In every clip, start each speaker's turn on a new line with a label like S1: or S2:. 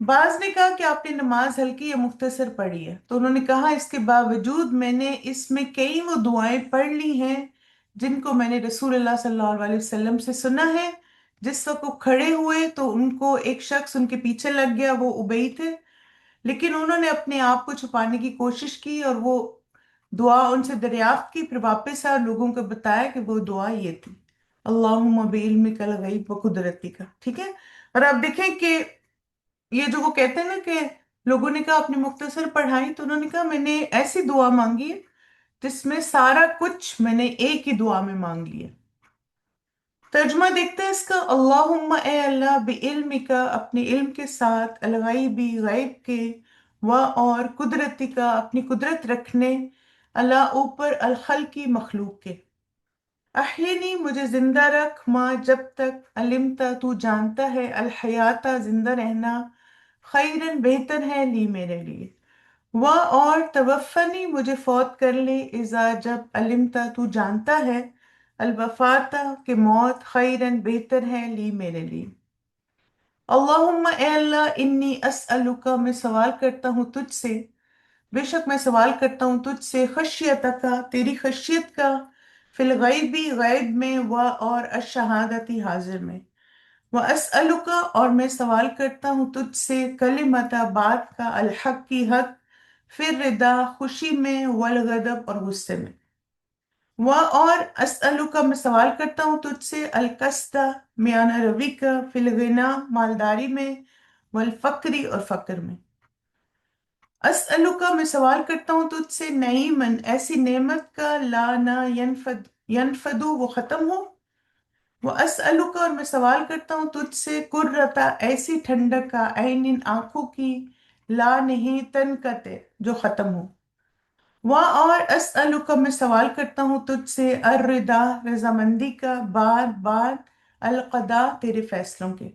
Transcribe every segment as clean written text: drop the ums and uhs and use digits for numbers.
S1: بعض نے کہا کہ آپ نے نماز ہلکی یا مختصر پڑھی ہے، تو انہوں نے کہا اس کے باوجود میں نے اس میں کئی وہ دعائیں پڑھ لی ہیں جن کو میں نے رسول اللہ صلی اللہ علیہ وسلم سے سنا ہے۔ جس وقت وہ کھڑے ہوئے تو ان کو ایک شخص ان کے پیچھے لگ گیا، وہ ابی تھے، لیکن انہوں نے اپنے آپ کو چھپانے کی کوشش کی اور وہ دعا ان سے دریافت کی، پھر واپس آئے اور لوگوں کو بتایا کہ وہ دعا یہ تھی، اللہم بعلمک الغیب و قدرتی کا، ٹھیک ہے۔ اور آپ دیکھیں کہ یہ جو وہ کہتے ہیں نا کہ لوگوں نے کہا اپنی مختصر پڑھائی، تو انہوں نے کہا میں نے ایسی دعا مانگی ہے جس میں سارا کچھ میں نے ایک ہی دعا میں مانگ لیا۔ ترجمہ دیکھتے ہیں اس کا، اللہم اے اللہ بعلمک اپنے علم کے ساتھ، الغیبی غیب کے، و اور قدرتی کا اپنی قدرت رکھنے، اللہ اوپر الخلقی مخلوق کے، احینی مجھے زندہ رکھ، ماں جب تک، علمتا تو جانتا ہے، الحیاتہ زندہ رہنا، خیرن بہتر ہے لی میرے لیے، و اور توفنی مجھے فوت کر لے، اذا جب، علمتا تو جانتا ہے، الوفاتہ کہ موت، خیرن بہتر ہے لی میرے لیے۔ اللہم اے اللہ انی اسألک میں سوال کرتا ہوں تجھ سے، بے شک میں سوال کرتا ہوں تجھ سے، خشیتک کا تیری خشیت کا، فی الغیبی غیب میں، و اور الشہادتی حاضر میں، و اسألک اور میں سوال کرتا ہوں تجھ سے، کلمت بات کا، الحق کی حق، پھر ردا خوشی میں، والغضب اور غصے میں، و اور اسألک میں سوال کرتا ہوں تجھ سے، القصد میانہ روی کا، فی الغنا مالداری میں، والفقری اور فقر میں، اسألک میں سوال کرتا ہوں تجھ سے، نعیمن ایسی نعمت کا، لا نہ ینفد ینفدو وہ ختم ہو، وہ اسألک اور میں سوال کرتا ہوں تجھ سے، قرۃ ایسی ٹھنڈک کا، عین آنکھوں کی، لا نہیں تنقطع جو ختم ہو، وہ اور اسألک میں سوال کرتا ہوں تجھ سے، الرضا رضامندی کا، بعد بعد، القضاء تیرے فیصلوں کے،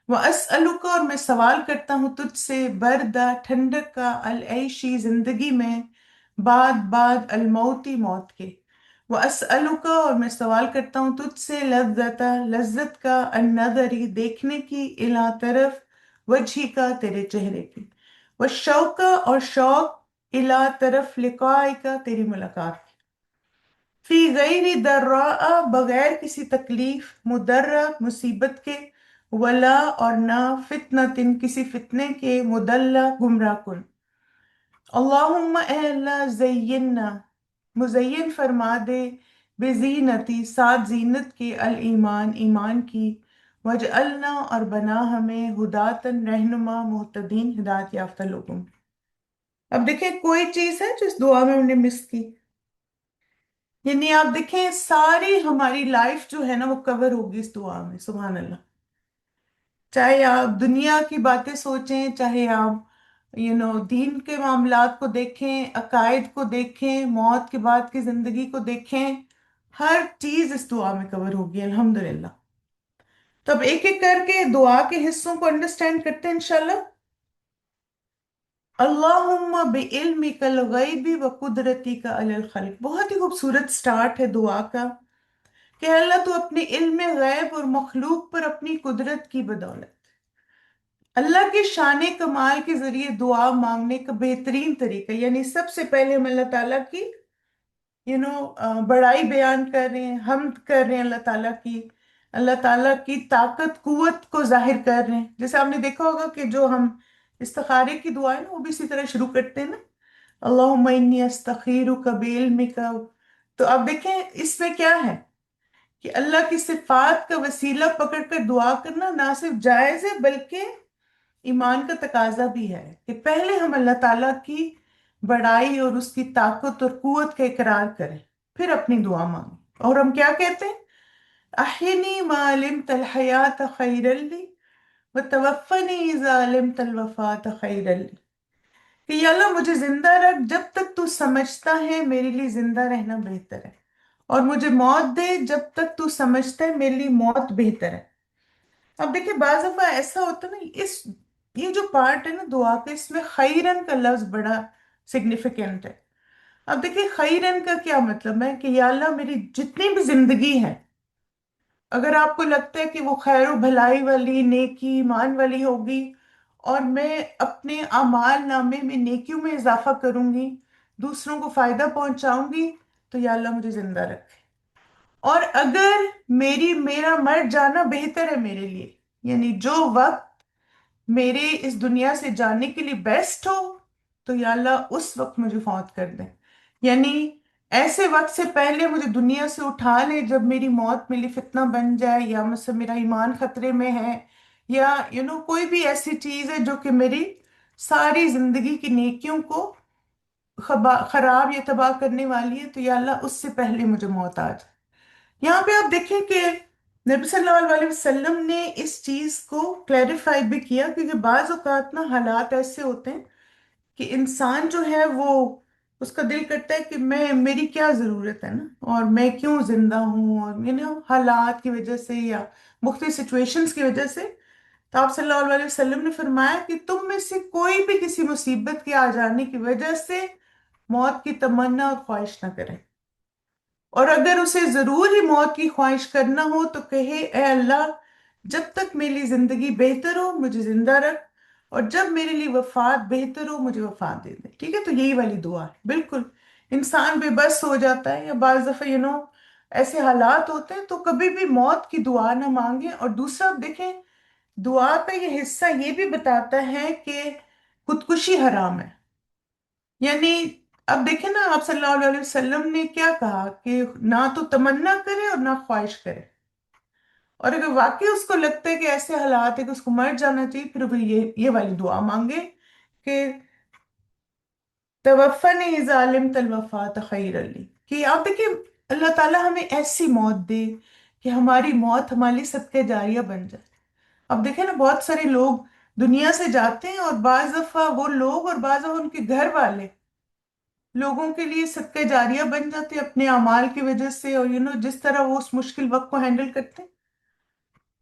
S1: وہ اسألک اور میں سوال کرتا ہوں تجھ سے، بردا ٹھنڈک کا، العیشی زندگی میں، بعد بعد، الموتی موت کے، وہ اسألک اور میں سوال کرتا ہوں تجھ سے، لذتا لذت کا، النظری دیکھنے کی، الا طرف، وجہی کا تیرے چہرے کی، وہ شوق اور شوق، الا طرف، لقائی کا تیری ملاقات کی، فی غیر ضراء بغیر کسی تکلیف، مضرہ مصیبت کے، ولا اور نہ فتنۃ کسی فتنے کے، مضلہ گمراہ کن، اللہم اے اللہ زیننا مزین فرما دے، بزینتی ساتھ زینت کے، الایمان ایمان کی، وجعلنا اور بنا ہمیں، ہداتن رہنما، مہتدین ہدایت یافتہ لوگوں میں۔ اب دیکھیں کوئی چیز ہے جو اس دعا میں ہم نے مس کی، یعنی آپ دیکھیں ساری ہماری لائف جو ہے نا وہ کور ہوگی اس دعا میں، سبحان اللہ۔ چاہے آپ دنیا کی باتیں سوچیں، چاہے آپ دین کے معاملات کو دیکھیں، عقائد کو دیکھیں، موت کے بعد کی زندگی کو دیکھیں، ہر چیز اس دعا میں کور ہوگی الحمدللہ۔ تو اب ایک ایک کر کے دعا کے حصوں کو انڈرسٹینڈ کرتے ہیں انشاءاللہ۔ اللہم بعلمک الغیب و قدرتی کا علی الخلق، بہت ہی خوبصورت سٹارٹ ہے دعا کا، کہ اللہ تو اپنے علم غیب اور مخلوق پر اپنی قدرت کی بدولت، اللہ کے شان کمال کے ذریعے دعا مانگنے کا بہترین طریقہ، یعنی سب سے پہلے ہم اللہ تعالیٰ کی بڑائی بیان کر رہے ہیں، حمد کر رہے ہیں اللہ تعالیٰ کی، اللہ تعالیٰ کی طاقت قوت کو ظاہر کر رہے ہیں۔ جیسے آپ نے دیکھا ہوگا کہ جو ہم استخارے کی دعائیں نا وہ بھی اسی طرح شروع کرتے ہیں نا، اللہم انی استخیرک بعلمک، تو آپ دیکھیں اس میں کیا ہے کہ اللہ کی صفات کا وسیلہ پکڑ کر دعا کرنا نہ صرف جائز ہے بلکہ ایمان کا تقاضا بھی ہے کہ پہلے ہم اللہ تعالیٰ کی بڑائی اور اس کی طاقت اور قوت کا اقرار کریں، پھر اپنی دعا مانگیں۔ اور ہم کیا کہتے ہیں؟ احینی ما علمت الحیات خیر لی وتوفنی اذا علمت الوفات خیر لی، کہ یا اللہ مجھے زندہ رکھ جب تک تو سمجھتا ہے میرے لیے زندہ رہنا بہتر ہے، اور مجھے موت دے جب تک تو سمجھتا ہے میرے لیے موت بہتر ہے۔ اب دیکھیں بعض دفعہ ایسا ہوتا ہے نا، یہ جو پارٹ ہے نا دعا کا، اس میں خیرن کا لفظ بڑا سگنیفیکنٹ ہے۔ اب دیکھیں خیرن کا کیا مطلب ہے کہ یا اللہ میری جتنی بھی زندگی ہے، اگر آپ کو لگتا ہے کہ وہ خیر و بھلائی والی، نیکی ایمان والی ہوگی، اور میں اپنے اعمال نامے میں نیکیوں میں اضافہ کروں گی، دوسروں کو فائدہ پہنچاؤں گی، تو یا اللہ مجھے زندہ رکھے۔ اور اگر میرا مر جانا بہتر ہے میرے لیے، یعنی جو وقت میرے اس دنیا سے جانے کے لیے بیسٹ ہو، تو یا اللہ اس وقت مجھے فوت کر دیں، یعنی ایسے وقت سے پہلے مجھے دنیا سے اٹھا لے جب میری موت میری فتنہ بن جائے، یا مجھ سے میرا ایمان خطرے میں ہے، یا کوئی بھی ایسی چیز ہے جو کہ میری ساری زندگی کی نیکیوں کو خراب یا تباہ کرنے والی ہے، تو یا اللہ اس سے پہلے مجھے موت آ جائے۔ یہاں پہ آپ دیکھیں کہ نبی صلی اللہ علیہ وسلم نے اس چیز کو کلیریفائی بھی کیا، کیونکہ بعض اوقات نا حالات ایسے ہوتے ہیں کہ انسان جو ہے وہ اس کا دل کرتا ہے کہ میری کیا ضرورت ہے نا، اور میں کیوں زندہ ہوں، اور حالات کی وجہ سے یا مختلف سچویشنز کی وجہ سے۔ تو آپ صلی اللہ علیہ وسلم نے فرمایا کہ تم میں سے کوئی بھی کسی مصیبت کے آ جانے کی وجہ سے موت کی تمنا اور خواہش نہ کرے، اور اگر اسے ضرور ہی موت کی خواہش کرنا ہو تو کہے اے اللہ، جب تک میری زندگی بہتر ہو مجھے زندہ رکھ، اور جب میرے لیے وفات بہتر ہو مجھے وفات دے دے۔ ٹھیک ہے، تو یہی والی دعا ہے بالکل۔ انسان بے بس ہو جاتا ہے، یا بعض دفعہ ایسے حالات ہوتے ہیں تو کبھی بھی موت کی دعا نہ مانگیں۔ اور دوسرا دیکھیں، دعا کا یہ حصہ یہ بھی بتاتا ہے کہ خودکشی حرام ہے، یعنی اب دیکھیں نا، آپ صلی اللہ علیہ وسلم نے کیا کہا کہ نہ تو تمنا کرے اور نہ خواہش کرے، اور اگر واقعی اس کو لگتا ہے کہ ایسے حالات ہے کہ اس کو مر جانا چاہیے، پھر وہ یہ والی دعا مانگے کہ توفنی اذا علمت الوفات خیر لی، کہ آپ دیکھیں اللہ تعالیٰ ہمیں ایسی موت دے کہ ہماری موت ہمارے لیے صدقہ جاریہ بن جائے۔ اب دیکھیں نا، بہت سارے لوگ دنیا سے جاتے ہیں، اور بعض دفعہ وہ لوگ اور بعض دفعہ ان کے گھر والے لوگوں کے لیے صدقہ جاریہ بن جاتے ہیں اپنے اعمال کی وجہ سے، اور جس طرح وہ اس مشکل وقت کو ہینڈل کرتے ہیں۔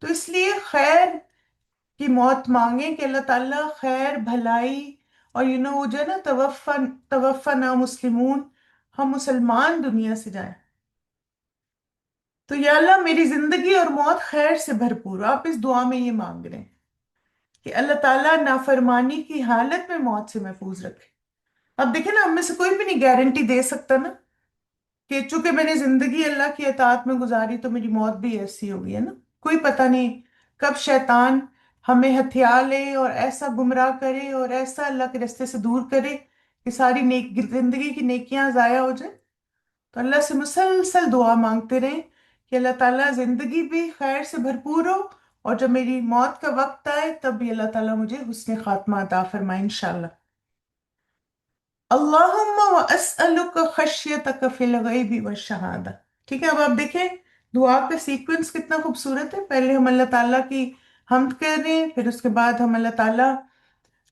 S1: تو اس لیے خیر کی موت مانگیں کہ اللہ تعالیٰ خیر بھلائی، اور وہ جو ہے نا، توفنا مسلمون، ہم مسلمان دنیا سے جائیں، تو یا اللہ میری زندگی اور موت خیر سے بھرپور ہو۔ آپ اس دعا میں یہ مانگ رہے ہیں کہ اللہ تعالیٰ نافرمانی کی حالت میں موت سے محفوظ رکھے۔ اب دیکھیں نا، ہم میں سے کوئی بھی نہیں گارنٹی دے سکتا نا کہ چونکہ میں نے زندگی اللہ کی اطاعت میں گزاری تو میری موت بھی ایسی ہوگی، ہے نا۔ کوئی پتہ نہیں کب شیطان ہمیں ہتھیا لے اور ایسا گمراہ کرے اور ایسا اللہ کے رستے سے دور کرے کہ ساری زندگی کی نیکیاں ضائع ہو جائیں۔ تو اللہ سے مسلسل دعا مانگتے رہیں کہ اللہ تعالیٰ زندگی بھی خیر سے بھرپور ہو، اور جب میری موت کا وقت آئے تب بھی اللہ تعالیٰ مجھے حسن خاتمہ عطا فرمائے انشاءاللہ۔ اللہم واسألک خشیتک فی الغیب والشہادہ۔ ٹھیک ہے، اب آپ دیکھیں دعا کا سیکوینس کتنا خوبصورت ہے۔ پہلے ہم اللہ تعالیٰ کی حمد کر رہے ہیں، پھر اس کے بعد ہم اللہ تعالیٰ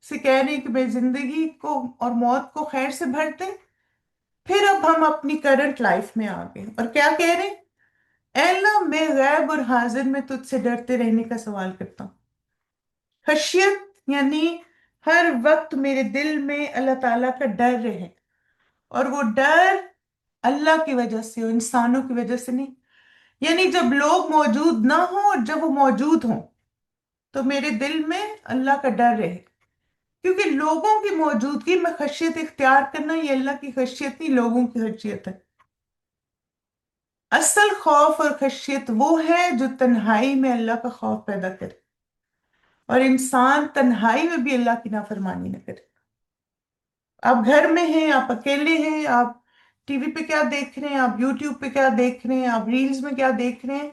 S1: سے کہہ رہے ہیں کہ میں زندگی کو اور موت کو خیر سے بھر دیں، پھر اب ہم اپنی کرنٹ لائف میں آ گئے اور کیا کہہ رہے ہیں؟ اے اللہ، میں غیب اور حاضر میں تجھ سے ڈرتے رہنے کا سوال کرتا ہوں۔ خشیت یعنی ہر وقت میرے دل میں اللہ تعالیٰ کا ڈر رہے، اور وہ ڈر اللہ کی وجہ سے، انسانوں کی وجہ سے نہیں، یعنی جب لوگ موجود نہ ہوں اور جب وہ موجود ہوں تو میرے دل میں اللہ کا ڈر رہے، کیونکہ لوگوں کی موجودگی میں خشیت اختیار کرنا یہ اللہ کی خشیت نہیں، لوگوں کی خشیت ہے۔ اصل خوف اور خشیت وہ ہے جو تنہائی میں اللہ کا خوف پیدا کرے، اور انسان تنہائی میں بھی اللہ کی نافرمانی نہ کرے۔ آپ گھر میں ہیں، آپ اکیلے ہیں، آپ ٹی وی پہ کیا دیکھ رہے ہیں، آپ یوٹیوب پہ کیا دیکھ رہے ہیں، آپ ریلز میں کیا دیکھ رہے ہیں،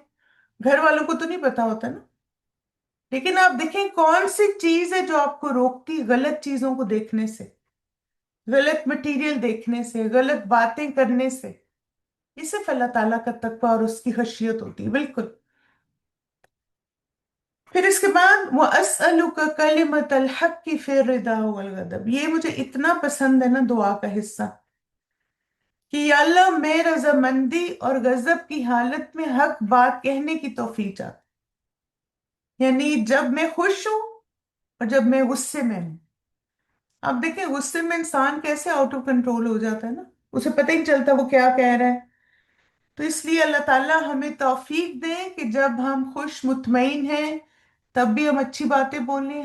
S1: گھر والوں کو تو نہیں پتا ہوتا نا۔ لیکن آپ دیکھیں کون سی چیز ہے جو آپ کو روکتی غلط چیزوں کو دیکھنے سے، غلط مٹیریل دیکھنے سے، غلط باتیں کرنے سے؟ یہ صرف اللہ تعالیٰ کا تقویٰ اور اس کی خشیت ہوتی ہے، بالکل۔ پھر اس کے بعد وَأَسْأَلُكَ كَلِمَةَ الْحَقِّ فِي الرِّضَا وَالْغَضَبِ، یہ مجھے اتنا پسند ہے نا دعا کا حصہ، کہ یا اللہ میں رضامندی اور غضب کی حالت میں حق بات کہنے کی توفیق چاہتا ہوں، یعنی جب میں خوش ہوں اور جب میں غصے میں ہوں۔ اب دیکھیں غصے میں انسان کیسے آؤٹ آف کنٹرول ہو جاتا ہے نا، اسے پتہ ہی نہیں چلتا وہ کیا کہہ رہا ہے۔ تو اس لیے اللہ تعالیٰ ہمیں توفیق دیں کہ جب ہم خوش مطمئن ہیں تب بھی ہم اچھی باتیں بولیں،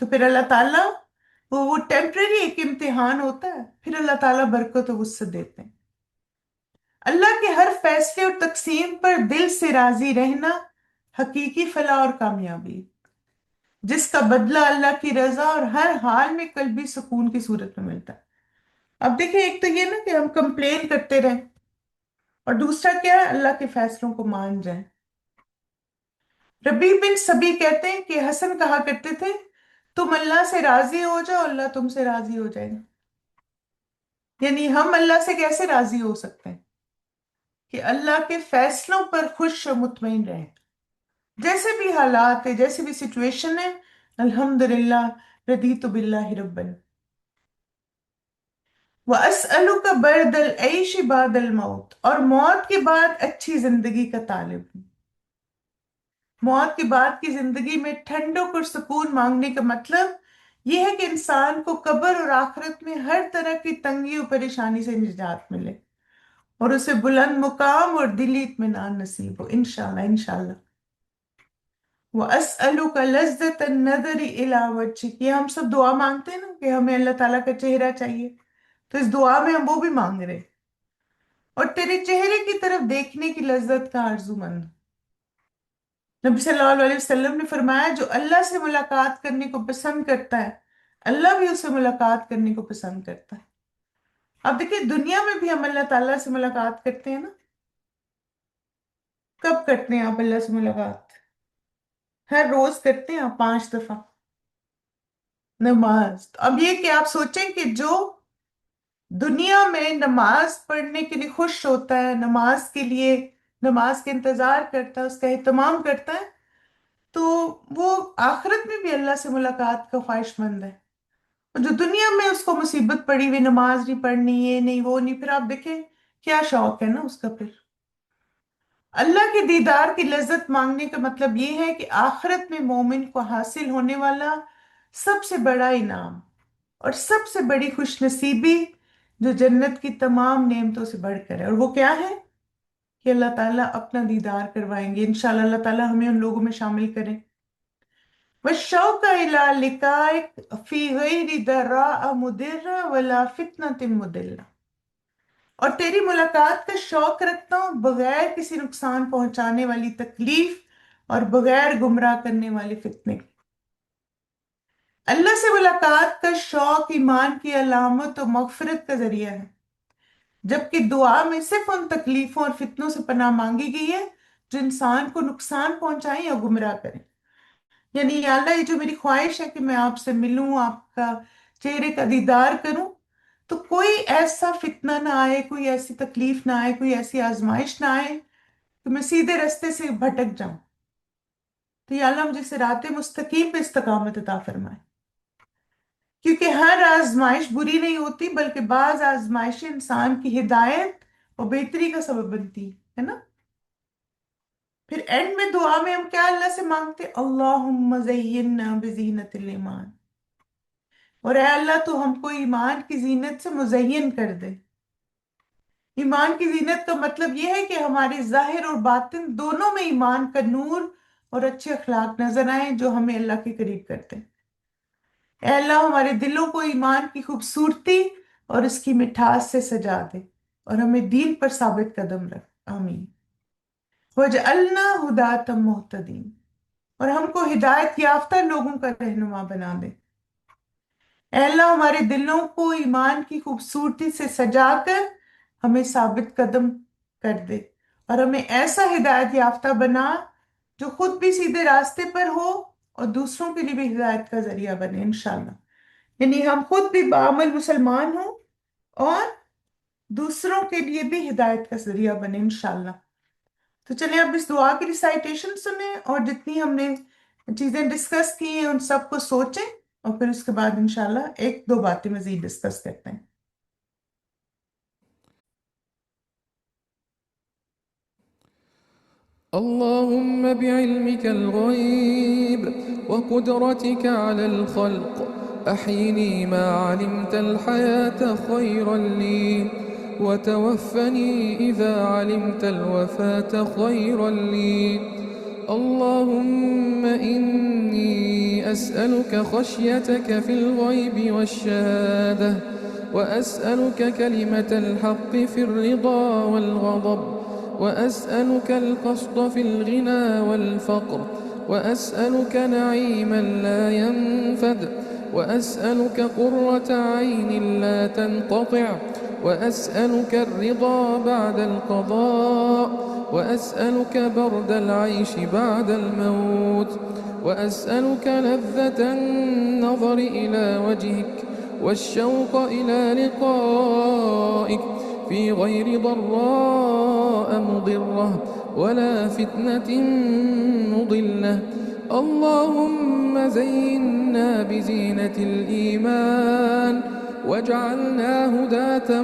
S1: تو پھر اللہ تعالیٰ وہ ٹیمپرری ایک امتحان ہوتا ہے، پھر اللہ تعالیٰ برکت و وسعت دیتے ہیں۔ اللہ کے ہر فیصلے اور تقسیم پر دل سے راضی رہنا حقیقی فلاح اور کامیابی، جس کا بدلہ اللہ کی رضا اور ہر حال میں قلبی سکون کی صورت میں ملتا ہے۔ اب دیکھیں، ایک تو یہ نا کہ ہم کمپلین کرتے رہیں، اور دوسرا کیا ہے، اللہ کے فیصلوں کو مان جائیں۔ ربیع بن سبی کہتے ہیں کہ حسن کہا کرتے تھے، تم اللہ سے راضی ہو جاؤ، اللہ تم سے راضی ہو جائے گا۔ یعنی ہم اللہ سے کیسے راضی ہو سکتے ہیں کہ اللہ کے فیصلوں پر خوش و مطمئن رہیں، جیسے بھی حالات ہے، جیسے بھی سچویشن ہے، الحمدللہ رضیت باللہ ربًا وَأَسْأَلُكَ بَرْدَ الْعَيْشِ بَعْدَ الْمَوْتِ، اور موت کے بعد اچھی زندگی کا طالب ہوں۔ موت کے بعد کی زندگی میں ٹھنڈک اور سکون مانگنے کا مطلب یہ ہے کہ انسان کو قبر اور آخرت میں ہر طرح کی تنگی اور پریشانی سے نجات ملے، اور اسے بلند مقام اور دلی اطمینان نصیب ہو، انشاءاللہ انشاءاللہ۔ وَأَسْأَلُكَ لَذَّةَ النَّظَرِ إِلَىٰ وَجْهِكَ، یہ ہم سب دعا مانگتے ہیں نا کہ ہمیں اللہ تعالیٰ کا چہرہ چاہیے، تو اس دعا میں ہم وہ بھی مانگ رہے ہیں، اور تیرے چہرے کی طرف دیکھنے کی لذت کا آرزو مند۔ نبی صلی اللہ علیہ وسلم نے فرمایا، جو اللہ سے ملاقات کرنے کو پسند کرتا ہے، اللہ بھی اسے ملاقات کرنے کو پسند کرتا ہے۔ اب دیکھیں، دنیا میں بھی ہم اللہ تعالیٰ سے ملاقات کرتے ہیں نا۔ کب کرتے ہیں آپ اللہ سے ملاقات؟ ہر روز کرتے ہیں آپ 5 دفعہ نماز۔ تو اب یہ کہ آپ سوچیں کہ جو دنیا میں نماز پڑھنے کے لیے خوش ہوتا ہے، نماز کے لیے، نماز کے انتظار کرتا ہے، اس کا اہتمام کرتا ہے، تو وہ آخرت میں بھی اللہ سے ملاقات کا خواہش مند ہے۔ اور جو دنیا میں اس کو مصیبت پڑی ہوئی، نماز نہیں پڑھنی، یہ نہیں وہ نہیں، پھر آپ دیکھیں کیا شوق ہے نا اس کا۔ پھر اللہ کے دیدار کی لذت مانگنے کا مطلب یہ ہے کہ آخرت میں مومن کو حاصل ہونے والا سب سے بڑا انعام اور سب سے بڑی خوش نصیبی جو جنت کی تمام نعمتوں سے بڑھ کر ہے، اور وہ کیا ہے کہ اللہ تعالیٰ اپنا دیدار کروائیں گے انشاءاللہ۔ اللہ تعالیٰ ہمیں ان لوگوں میں شامل کریں۔ وَالشَّوْقَ إِلَىٰ لِقَائِكَ فِي غَيْرِ ضَرَّاءَ مُضِرَّةٍ وَلَا فِتْنَةٍ مُضِلَّةٍ، اور تیری ملاقات کا شوق رکھتا ہوں بغیر کسی نقصان پہنچانے والی تکلیف اور بغیر گمراہ کرنے والے فتنے کے۔ اللہ سے ملاقات کا شوق ایمان کی علامت و مغفرت کا ذریعہ ہے، جبکہ دعا میں صرف ان تکلیفوں اور فتنوں سے پناہ مانگی گئی ہے جو انسان کو نقصان پہنچائیں یا گمراہ کریں۔ یعنی یا اللہ، یہ جو میری خواہش ہے کہ میں آپ سے ملوں، آپ کا چہرے کا دیدار کروں، تو کوئی ایسا فتنہ نہ آئے، کوئی ایسی تکلیف نہ آئے، کوئی ایسی آزمائش نہ آئے کہ میں سیدھے رستے سے بھٹک جاؤں۔ تو یا اللہ مجھے صراط مستقیم پہ استقامت عطا فرمائے، کیونکہ ہر آزمائش بری نہیں ہوتی، بلکہ بعض آزمائشیں انسان کی ہدایت اور بہتری کا سبب بنتی ہے نا۔ پھر اینڈ میں دعا میں ہم کیا اللہ سے مانگتے؟ اللہم زیننا بزینت الایمان، اور اے اللہ تو ہم کو ایمان کی زینت سے مزین کر دے۔ ایمان کی زینت کا مطلب یہ ہے کہ ہمارے ظاہر اور باطن دونوں میں ایمان کا نور اور اچھے اخلاق نظر آئیں جو ہمیں اللہ کے قریب کرتے ہیں۔ اے اللہ ہمارے دلوں کو ایمان کی خوبصورتی اور اس کی مٹھاس سے سجا دے، اور ہمیں دین پر ثابت قدم رکھ، آمین۔ وَجْعَلْنَا هُدَاةً مُهْتَدِينَ، اور ہم کو ہدایت یافتہ لوگوں کا رہنما بنا دے۔ اے اللہ ہمارے دلوں کو ایمان کی خوبصورتی سے سجا کر ہمیں ثابت قدم کر دے، اور ہمیں ایسا ہدایت یافتہ بنا جو خود بھی سیدھے راستے پر ہو اور دوسروں کے لیے بھی ہدایت کا ذریعہ بنے انشاءاللہ۔ یعنی ہم خود بھی بعمل مسلمان ہوں اور دوسروں کے لیے بھی ہدایت کا ذریعہ بنے انشاءاللہ۔ تو چلیں اب اس دعا کی ریسائٹیشن سنیں، اور جتنی ہم نے چیزیں ڈسکس کی ہیں ان سب کو سوچیں، اور پھر اس کے بعد انشاءاللہ 1-2 باتیں مزید ڈسکس کرتے ہیں۔
S2: اللهم بعلمك الغيب وقدرتك على الخلق أحيني ما علمت الحياة خيرا لي، وتوفني إذا علمت الوفاة خيرا لي. اللهم إني أسألك خشيتك في الغيب والشهادة وأسألك كلمة الحق في الرضا والغضب وأسألك القصد في الغنى والفقر وأسألك نعيما لا ينفد وأسألك قرة عين لا تنقطع وأسألك الرضا بعد القضاء وأسألك برد العيش بعد الموت وأسألك لذة النظر إلى وجهك والشوق إلى لقائك في غير ضراء مضرة ولا فتنة مضلة. اللهم زينا بزينة الإيمان واجعلنا هداة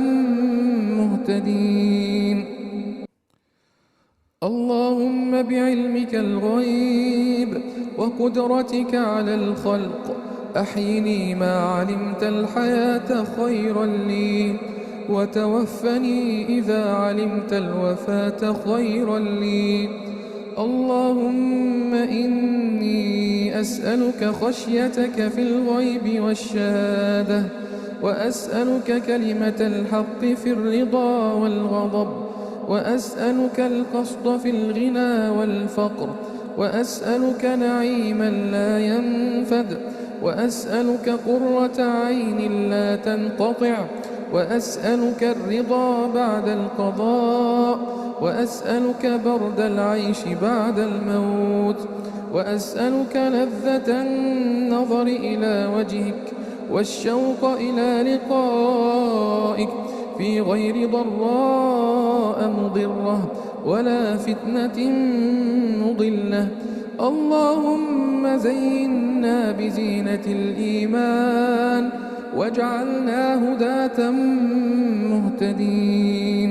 S2: مهتدين. اللهم بعلمك الغيب وقدرتك على الخلق أحيني ما علمت الحياة خيرا لي وتوفني إذا علمت الوفاة خيرا لي. اللهم إني أسألك خشيتك في الغيب والشهادة وأسألك كلمة الحق في الرضا والغضب وأسألك القصد في الغنى والفقر وأسألك نعيما لا ينفد وأسألك قرة عين لا تنقطع وأسألك الرضا بعد القضاء وأسألك برد العيش بعد الموت وأسألك لذة النظر إلى وجهك والشوق إلى لقائك في غير ضراء مضرة ولا فتنة مضلة. اللهم زينا بزينة الإيمان واجعلنا هداة مهتدين.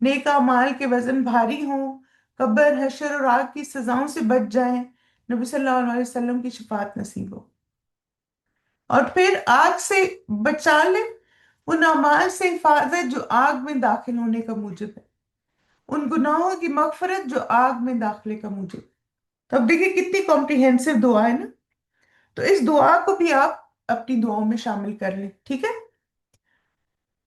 S1: نیک اعمال کے وزن بھاری ہوں، قبر، حشر اور آگ کی سزاؤں سے بچ جائیں، نبی صلی اللہ علیہ وسلم کی شفاعت نصیب ہو، اور پھر آگ سے بچا لے ان اعمال سے حفاظت جو آگ میں داخل ہونے کا موجب ہے، ان گناہوں کی مغفرت جو آگ میں داخلے کا موجب ہے۔ تو اب دیکھیں کتنی کمپریہنسو دعا ہے نا۔ تو اس دعا کو بھی آپ اپنی دعاؤں میں شامل کر لیں، ٹھیک ہے؟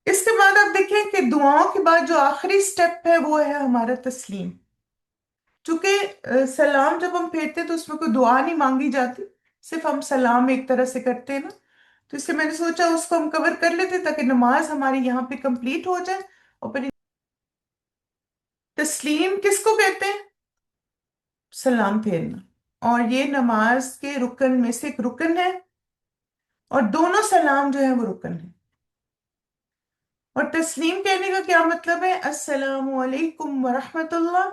S1: اس کے بعد آپ دیکھیں کہ دعاؤں کے بعد جو آخری سٹیپ ہے وہ ہے ہمارا تسلیم۔ چونکہ سلام جب ہم پھیرتے ہیں تو اس میں کوئی دعا نہیں مانگی جاتی، صرف ہم سلام ایک طرح سے کرتے ہیں نا، تو اس سے میں نے سوچا اس کو ہم کور کر لیتے تاکہ نماز ہماری یہاں پہ کمپلیٹ ہو جائے۔ اور پھر تسلیم کس کو کہتے ہیں؟ سلام پھیرنا، اور یہ نماز کے رکن میں سے ایک رکن ہے، اور دونوں سلام جو ہیں وہ رکن ہیں۔ اور تسلیم کہنے کا کیا مطلب ہے؟ السلام علیکم ورحمۃ اللہ،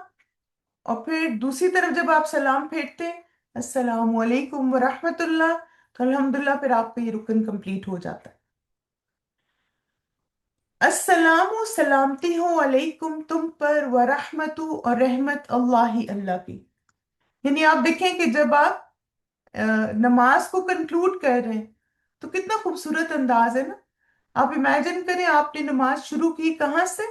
S1: اور پھر دوسری طرف جب آپ سلام پھیرتے ہیں السلام علیکم ورحمۃ اللہ، تو الحمدللہ پھر آپ کا یہ رکن کمپلیٹ ہو جاتا ہے۔ السلام و سلامتی ہو علیکم تم پر، ورحمت اور رحمت اللہ اللہ کی۔ یعنی آپ دیکھیں کہ جب آپ نماز کو کنکلوڈ کر رہے ہیں تو کتنا خوبصورت انداز ہے نا۔ آپ امیجن کریں آپ نے نماز شروع کی کہاں سے؟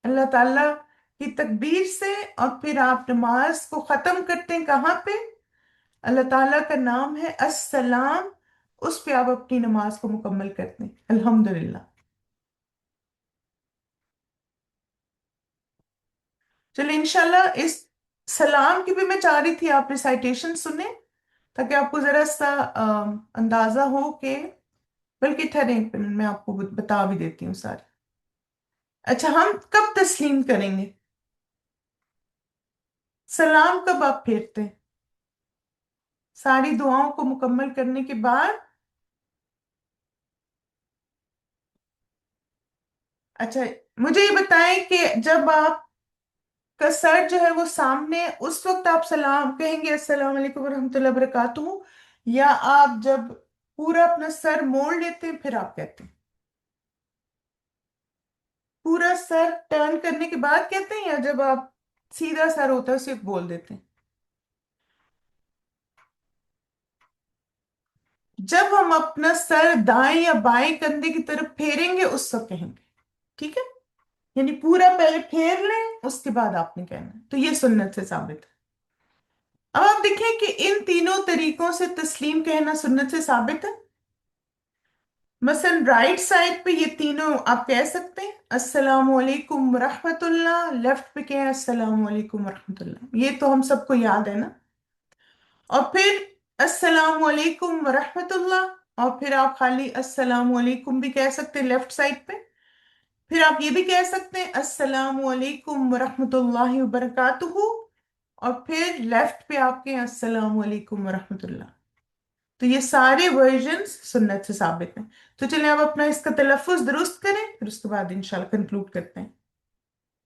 S1: اللہ تعالیٰ کی تکبیر سے، اور پھر آپ نماز کو ختم کرتے ہیں کہاں پہ؟ اللہ تعالیٰ کا نام ہے السلام، اس پہ آپ اپنی نماز کو مکمل کرتے ہیں، الحمدللہ۔ چلیں انشاءاللہ اس سلام کی بھی میں چاہ رہی تھی آپ ریسائٹیشن سنیں تاکہ آپ کو ذرا سا اندازہ ہو کہ، بلکہ ٹھہریں ایک منٹ میں آپ کو بتا بھی دیتی ہوں سارے۔ اچھا، ہم کب تسلیم کریں گے؟ سلام کب آپ پھیرتے ہیں؟ ساری دعاؤں کو مکمل کرنے کے بعد؟ اچھا، مجھے یہ بتائیں کہ جب آپ کا سر جو ہے وہ سامنے، اس وقت آپ سلام کہیں گے السلام علیکم ورحمۃ اللہ وبرکاتہ، یا آپ جب پورا اپنا سر موڑ لیتے ہیں پھر آپ کہتے ہیں؟ پورا سر ٹرن کرنے کے بعد کہتے ہیں، یا جب آپ سیدھا سر ہوتا ہے صرف بول دیتے ہیں؟ جب ہم اپنا سر دائیں یا بائیں کندھے کی طرف پھیریں گے اس وقت کہیں گے، ٹھیک ہے؟ یعنی پورا پہلے پھیر لیں اس کے بعد آپ نے کہنا ہے، تو یہ سنت سے ثابت ہے۔ اب آپ دیکھیں کہ ان تینوں طریقوں سے تسلیم کہنا سنت سے ثابت ہے۔ مثلا رائٹ سائڈ پہ یہ تینوں آپ کہہ سکتے ہیں، السلام علیکم ورحمۃ اللہ، لیفٹ پہ کہیں السلام علیکم ورحمۃ اللہ، یہ تو ہم سب کو یاد ہے نا۔ اور پھر السلام علیکم ورحمۃ اللہ، اور پھر آپ خالی السلام علیکم بھی کہہ سکتے ہیں لیفٹ سائڈ پہ۔ پھر آپ یہ بھی کہہ سکتے ہیں السلام علیکم ورحمۃ اللہ وبرکاتہ، اور پھر لیفٹ پہ آپ کے السلام علیکم ورحمۃ اللہ۔ تو یہ سارے ورژنز سنت سے ثابت ہیں۔ تو چلیں اب اپنا اس کا تلفظ درست کریں، پھر اس کے بعد انشاءاللہ کنکلوڈ کرتے ہیں۔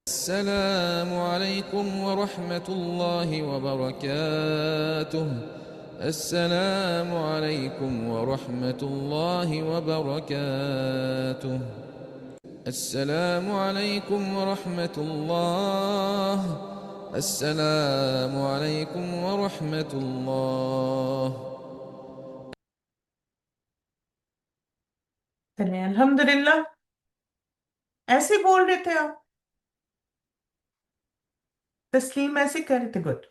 S2: السلام عليكم ورحمة الله وبركاته. السلام عليكم ورحمة الله وبركاته. السلام عليكم ورحمة الله. السلام عليكم ورحمة الله.
S1: چلیں الحمدللہ، ایسے ہی بول رہے تھے آپ؟ تسلیم ایسے کر رہے تھے، گڈ۔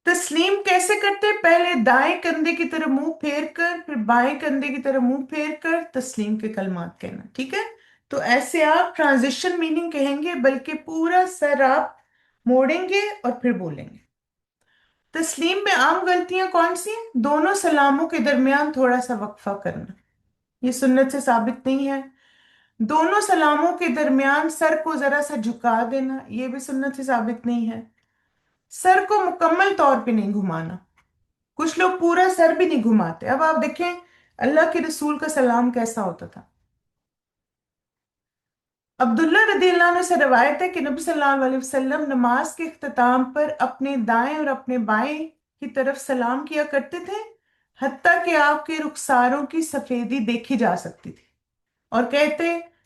S1: تسلیم کیسے کرتے؟ پہلے دائیں کندھے کی طرف منہ پھیر کر، پھر بائیں کندھے کی طرف منہ پھیر کر تسلیم کے کلمات کہنا، ٹھیک ہے؟ تو ایسے آپ ٹرانزیشن میننگ کہیں گے، بلکہ پورا سر آپ موڑیں گے اور پھر بولیں گے۔ تسلیم میں عام غلطیاں کون سی ہیں؟ دونوں سلاموں کے درمیان تھوڑا سا وقفہ کرنا، یہ سنت سے ثابت نہیں ہے۔ دونوں سلاموں کے درمیان سر کو ذرا سا جھکا دینا، یہ بھی سنت سے ثابت نہیں ہے۔ سر کو مکمل طور پہ نہیں گھمانا، کچھ لوگ پورا سر بھی نہیں گھماتے۔ اب آپ دیکھیں اللہ کے رسول کا سلام کیسا ہوتا تھا۔ عبداللہ رضی اللہ عنہ سے روایت ہے کہ نبی صلی اللہ علیہ وسلم نماز کے اختتام پر اپنے دائیں اور اپنے بائیں کی طرف سلام کیا کرتے تھے، حتیٰ کہ آپ کے رخساروں کی سفیدی دیکھی جا سکتی تھی، اور کہتے